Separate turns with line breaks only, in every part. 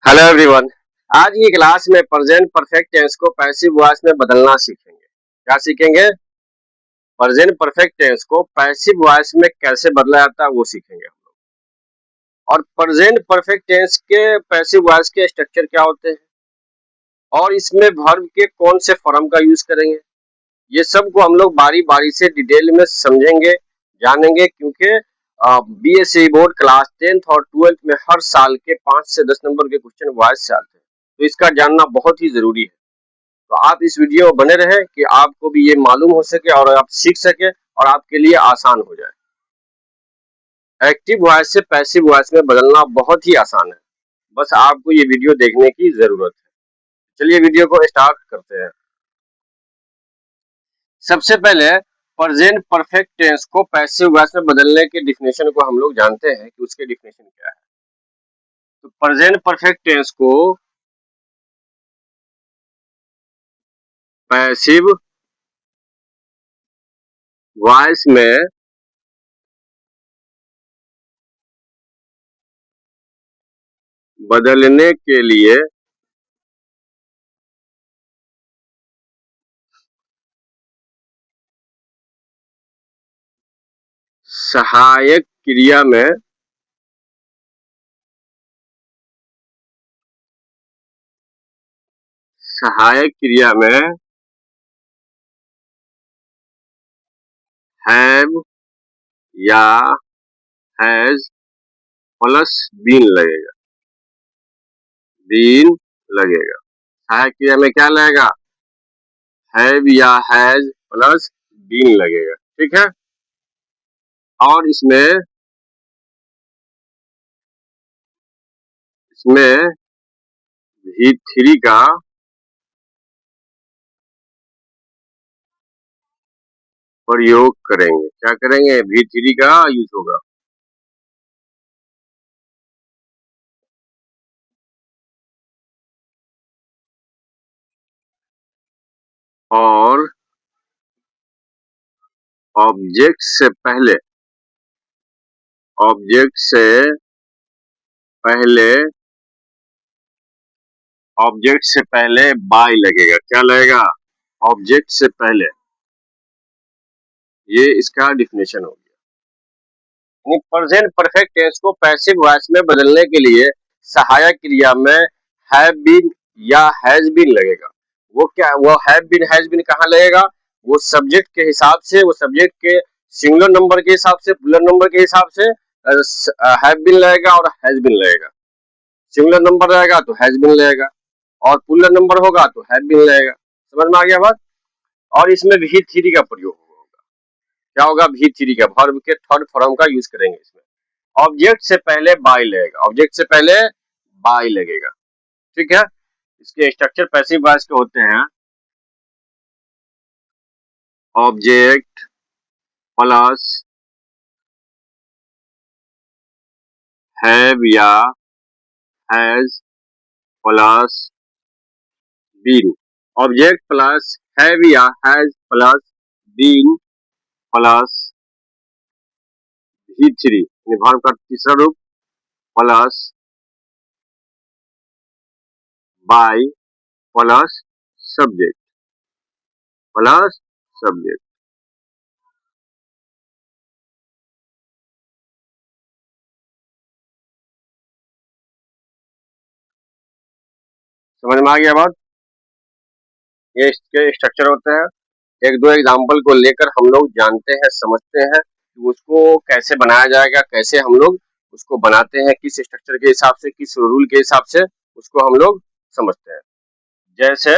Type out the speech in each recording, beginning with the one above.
Hello everyone. आज की class में प्रेजेंट परफेक्ट टेंस को पैसिव वॉइस में बदलना सीखेंगे। क्या सीखेंगे? प्रेजेंट परफेक्ट टेंस को पैसिव वॉइस में कैसे बदला जाता है वो सीखेंगे हम लोग। और प्रेजेंट परफेक्ट टेंस के पैसिव वॉइस के स्ट्रक्चर क्या होते हैं और इसमें वर्ब के कौन से फॉर्म का यूज करेंगे, ये सब को हम लोग बारी बारी से डिटेल में समझेंगे, जानेंगे। क्योंकि बीएससी बोर्ड क्लास 10th और 12th में हर साल के 5 से 10 नंबर के क्वेश्चन वॉइस से आते हैं, तो इसका जानना बहुत ही जरूरी है। तो आप इस वीडियो में बने रहे कि आपको भी ये मालूम हो सके और आप सीख सके और आपके लिए आसान हो जाए। एक्टिव वॉइस से पैसिव वॉइस में बदलना बहुत ही आसान है, बस आपको ये वीडियो देखने की जरूरत है। चलिए वीडियो को स्टार्ट करते हैं। सबसे पहले प्रेजेंट परफेक्ट टेंस को पैसिव वॉइस में बदलने के डिफिनेशन को हम लोग जानते हैं कि उसके डिफिनेशन क्या है। तो प्रेजेंट परफेक्ट टेंस को पैसिव वॉइस में बदलने के लिए सहायक क्रिया में हैव या हैज प्लस बीन लगेगा। सहायक क्रिया में क्या लगेगा? हैव या हैज प्लस बीन लगेगा। ठीक है। और इसमें V3 का प्रयोग करेंगे। क्या करेंगे? V3 का यूज होगा। और ऑब्जेक्ट से पहले ऑब्जेक्ट से पहले बाय लगेगा। क्या लगेगा? ऑब्जेक्ट से पहले। ये इसका डिफिनेशन हो गया। प्रेजेंट परफेक्ट टेंस को पैसिव वॉइस में बदलने के लिए सहायक क्रिया में हैव बीन या हैज बीन लगेगा। वो हैव बीन हैज बीन कहाँ लगेगा? वो सब्जेक्ट के हिसाब से, वो सब्जेक्ट के सिंगुलर नंबर के हिसाब से, प्लूरल नंबर के हिसाब से हैव बीन लगेगा और हैज बीन लगेगा। सिंगुलर नंबर रहेगा तो हैज बीन लगेगा और प्लूरल नंबर होगा तो हैव बीन लगेगा। समझ में आ गया बात? और इसमें भी थ्री का प्रयोग होगा। क्या होगा? भी थ्री का, वर्ब के थर्ड फॉर्म का यूज करेंगे इसमें। ऑब्जेक्ट से पहले बाय लगेगा। ऑब्जेक्ट से पहले बाय लगेगा। ठीक है। इसके स्ट्रक्चर पैसिव वॉइस के होते हैं ऑब्जेक्ट प्लस हैव या has plus been. Object plus have या has plus been plus V3 verb का तीसरा रूप प्लस बाय प्लस सब्जेक्ट। समझ में आ गया बात? ये इसके स्ट्रक्चर होते हैं। एक दो एग्जाम्पल को लेकर हम लोग जानते हैं, समझते हैं कि उसको कैसे बनाया जाएगा, कैसे हम लोग उसको बनाते हैं, किस स्ट्रक्चर के हिसाब से, किस रूल के हिसाब से उसको हम लोग समझते हैं। जैसे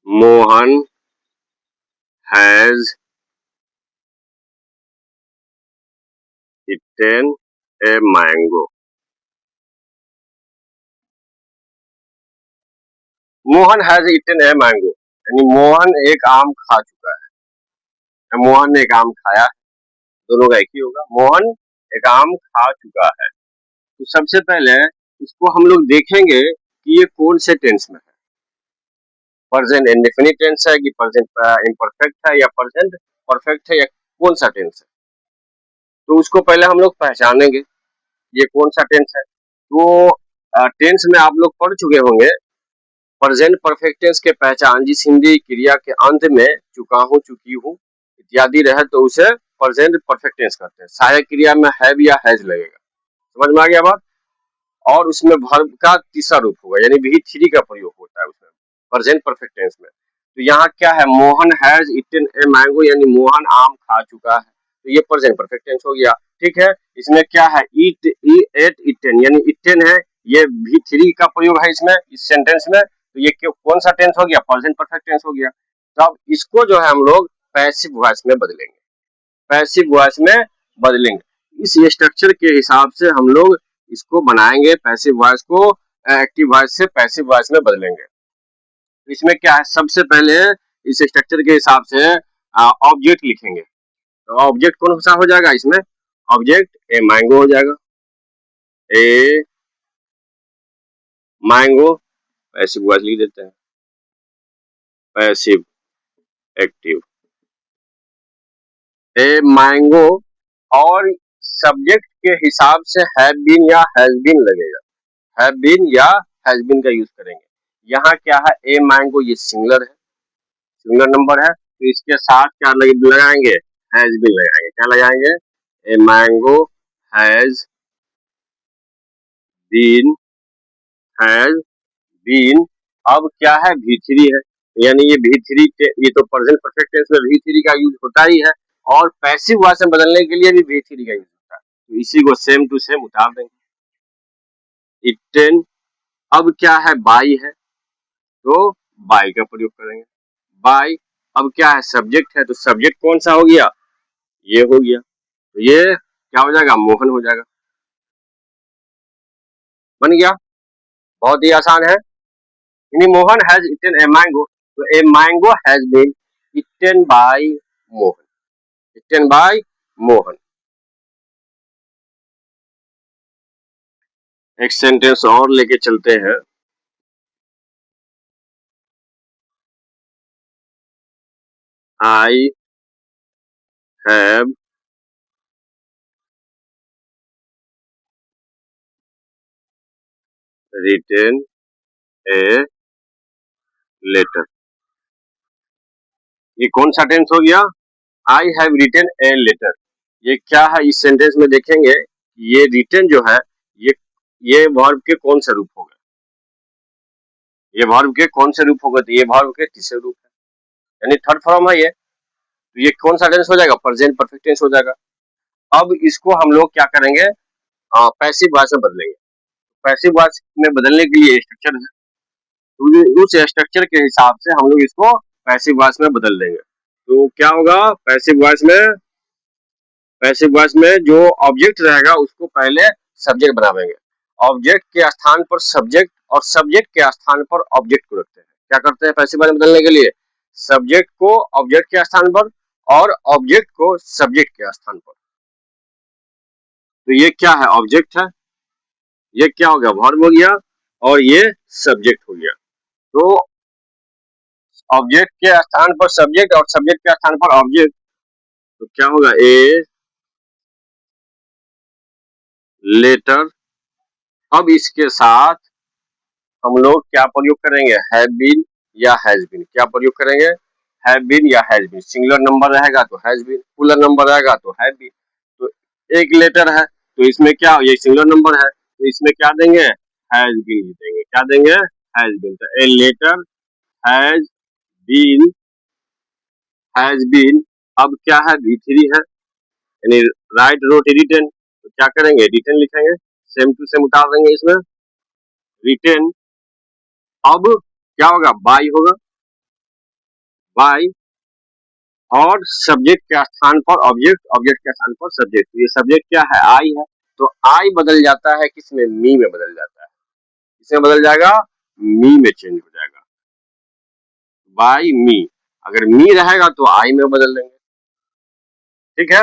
Mohan has eaten a mango। Mohan has eaten a mango यानी मोहन एक आम खा चुका है। मोहन ने एक आम खाया, दोनों का एक ही होगा। मोहन एक आम खा चुका है। तो सबसे पहले इसको हम लोग देखेंगे कि ये कौन से टेंस में है। प्रेजेंट इंडेफिनिट टेंस है कि प्रेजेंट इम्परफेक्ट है या प्रेजेंट परफेक्ट है या कौन सा टेंस है। तो उसको पहले हम लोग पहचानेंगे ये कौन सा टेंस है। तो टेंस में आप लोग पढ़ चुके होंगे प्रेजेंट परफेक्ट टेंस के पहचान जिस हिंदी क्रिया के अंत में चुका हूँ, चुकी हूँ इत्यादि रहे तो उसे प्रेजेंट परफेक्ट टेंस कहते हैं। सहायक क्रिया में हैव या हैज लगेगा, समझ में आ गया बात। और उसमें वर्ब का तीसरा रूप होगा यानी भी थ्री का प्रयोग होता है उसमें प्रेजेंट परफेक्ट टेंस में। तो यहाँ क्या है, Mohan has eaten a mango यानी मोहन आम खा चुका है, तो ये प्रेजेंट परफेक्ट टेंस हो गया। ठीक है, इसमें क्या है, ईट एट ईटन यानी ईटन है, ये भी थ्री का प्रयोग है इसमें इस सेंटेंस में, तो ये कौन सा टेंस हो गया, प्रेजेंट परफेक्ट टेंस हो गया। तो अब इसको जो है हम लोग पैसिव वॉइस में बदलेंगे, पैसिव वॉइस में बदलेंगे। इस स्ट्रक्चर के हिसाब से हम लोग इसको बनाएंगे, पैसिव वॉइस को एक्टिव वॉइस से पैसिव वॉइस में बदलेंगे। इसमें क्या है, सबसे पहले इस स्ट्रक्चर के हिसाब से ऑब्जेक्ट लिखेंगे। तो ऑब्जेक्ट कौन सा हो जाएगा इसमें, ऑब्जेक्ट ए मैंगो हो जाएगा, ए मैंगो पैसिव वॉइस लिख देते हैं, पैसिव एक्टिव ए मैंगो। और सब्जेक्ट के हिसाब से हैव बीन या हैज बीन लगेगा, हैव बीन या हैज बीन का यूज करेंगे। यहाँ क्या है, ए मैंगो ये सिंगुलर है, सिंगुलर नंबर है, तो इसके साथ क्या लगाएंगे, हैज बीन लगाएंगे। क्या लगाएंगे, a mango has been, has been. अब क्या है, V3 है, यानी ये V3, ये तो प्रेजेंट परफेक्ट टेंस में V3 का यूज होता ही है, और पैसिव वॉइस में बदलने के लिए भी V3 का यूज होता है, तो इसी को सेम टू सेम उतार देंगे। इटन, अब क्या है, बाई है, तो बाई का प्रयोग करेंगे, बाई। अब क्या है, सब्जेक्ट है, तो सब्जेक्ट कौन सा हो गया, ये हो गया, तो ये क्या हो जाएगा, मोहन हो जाएगा, बन गया, बहुत ही आसान है। यानी Mohan has eaten a mango, तो a mango has been eaten by Mohan, eaten by Mohan. एक सेंटेंस और लेके चलते हैं, I have written a letter, ये कौन सा टेंस हो गया, I have written a letter. ये क्या है, इस सेंटेंस में देखेंगे ये रिटन जो है ये वर्ब के कौन से रूप हो गए, ये वर्ब के कौन से रूप हो गए, तो ये वर्ब के तीसरे रूप है, यानी थर्ड फॉर्म है ये, तो ये कौन सा टेंस हो जाएगा, प्रेजेंट परफेक्ट टेंस हो जाएगा। अब इसको हम लोग क्या करेंगे, पैसिव वॉइस में बदलेंगे। पैसिव वॉइस में बदलने के लिए स्ट्रक्चर है, तो उस स्ट्रक्चर के हिसाब से हम लोग इसको पैसिव वॉइस में बदल देंगे। तो क्या होगा, पैसिव वॉइस में जो ऑब्जेक्ट रहेगा उसको पहले सब्जेक्ट बनावेंगे, ऑब्जेक्ट के स्थान पर सब्जेक्ट और सब्जेक्ट के स्थान पर ऑब्जेक्ट को रखते हैं। क्या करते हैं पैसिव वॉइस में बदलने के लिए, सब्जेक्ट को ऑब्जेक्ट के स्थान पर और ऑब्जेक्ट को सब्जेक्ट के स्थान पर। तो ये क्या है, ऑब्जेक्ट है, ये क्या हो गया, वर्ब हो गया, और ये सब्जेक्ट हो गया। तो ऑब्जेक्ट के स्थान पर सब्जेक्ट और सब्जेक्ट के स्थान पर ऑब्जेक्ट, तो क्या होगा, ए लेटर। अब इसके साथ हम लोग क्या प्रयोग करेंगे, हैव बीन या हैज बीन, क्या प्रयोग करेंगे, हैव बीन या हैज बीन। सिंगुलर नंबर रहेगा तो हैज बीन, प्लूरल नंबर रहेगा तो हैव बीन। तो एक लेटर है तो इसमें क्या, ये सिंगुलर नंबर है तो इसमें क्या देंगे, हैज बीन देंगे, क्या देंगे, हैज बीन। तो a letter has been, has been. अब क्या है, V3 है, यानी राइट रोट रिटन, तो क्या करेंगे, रिटन लिखेंगे, सेम टू सेम उतार देंगे इसमें, रिटन। अब क्या होगा, बाई होगा, बाई, और सब्जेक्ट के स्थान पर ऑब्जेक्ट, ऑब्जेक्ट के स्थान पर सब्जेक्ट। ये सब्जेक्ट क्या है, आई है, तो आई बदल जाता है किसमें, मी में बदल जाता है, इसमें बदल जाएगा, मी में चेंज हो जाएगा, बाई मी। अगर मी रहेगा तो आई में बदल देंगे, ठीक है।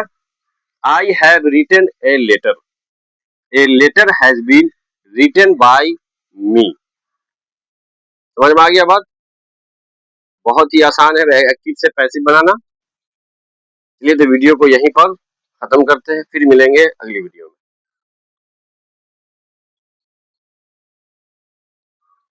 I have written a letter, a letter has been written by me, समझ में आ गया बात, बहुत ही आसान है एक्टिव से पैसिव बनाना। इसलिए तो वीडियो को यहीं पर खत्म करते हैं, फिर मिलेंगे अगली वीडियो में।